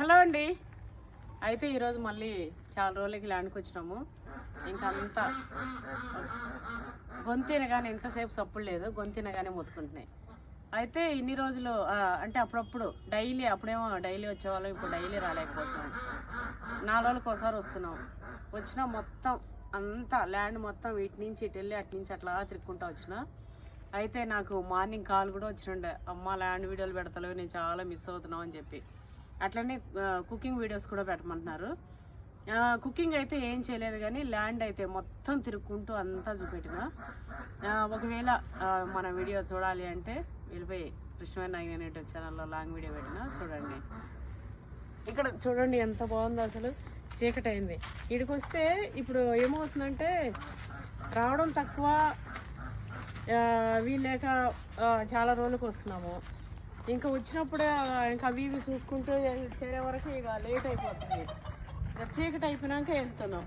Hello అండి. అయితే ఈరోజు మళ్ళీ చాలా రోజులకి ల్యాండ్కి వచ్చినాము. ఇంకా అంతా గొంతినగానే ఎంతసేపు సప్పుడు లేదు, గొంతినగానే మొత్తుకుంటున్నాయి. అయితే ఇన్ని రోజులు అంటే అప్పుడప్పుడు డైలీ, అప్పుడేమో డైలీ వచ్చేవాళ్ళం, ఇప్పుడు డైలీ రాలేకపోతున్నాం. 4 రోజులకు ఒకసారి వస్తున్నాం. వచ్చినా మొత్తం అంతా ల్యాండ్ మొత్తం ఇటు నుంచి ఇటు వెళ్ళి అటు నుంచి అట్లా తిరుక్కుంటూ వచ్చిన. అయితే నాకు మార్నింగ్ కాల్ కూడా వచ్చిండే, అమ్మ ల్యాండ్ వీడియోలు పెడతలేవు, నేను చాలా మిస్ అవుతున్నావు అని చెప్పి. అట్లనే కుకింగ్ వీడియోస్ కూడా పెట్టమంటున్నారు. కుకింగ్ అయితే ఏం చేయలేదు, కానీ ల్యాండ్ అయితే మొత్తం తిరుక్కుంటూ అంతా చూపెట్టిన. ఒకవేళ మన వీడియో చూడాలి అంటే వెళ్ళిపోయి కృష్ణవేణి నాయన యూట్యూబ్ ఛానల్లో లాంగ్ వీడియో పెట్టినా చూడండి. ఇక్కడ చూడండి ఎంత బాగుందో, అసలు చీకటి అయింది. ఇక్కడికి వస్తే ఇప్పుడు ఏమవుతుందంటే రావడం తక్కువ, వీళ్ళేక చాలా రోజులకు వస్తున్నాము. ఇంకా వచ్చినప్పుడే ఇంకా అవి ఇవి చూసుకుంటూ చేరే వరకు ఇక లేట్ అయిపోతుంది. ఇంకా చీకటి అయిపోయినాక వెళ్తున్నాం,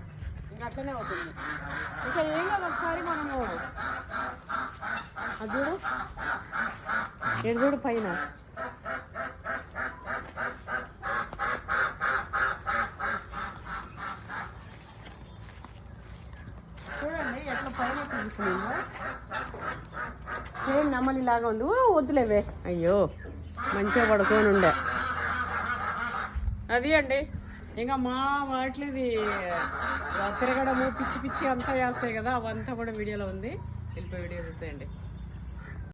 ఇంకా అట్లనే అవుతుంది. ఇంకా ఏం కాదు, ఒకసారి మనము అది చూడు, ఎడు చూడు పైన చూడండి ఎట్లా పైన తీసుకుందో, సేమ్ నమ్మలి లాగా ఉంది. వద్దులేవే, అయ్యో మంచిగా పడుకొని ఉండే. అది అండి, ఇంకా మా వాటిది తిరగడము పిచ్చి పిచ్చి అంతా చేస్తాయి కదా, అవంతా కూడా వీడియోలో ఉంది. వెళ్ళిపోయి వీడియో చూసేయండి.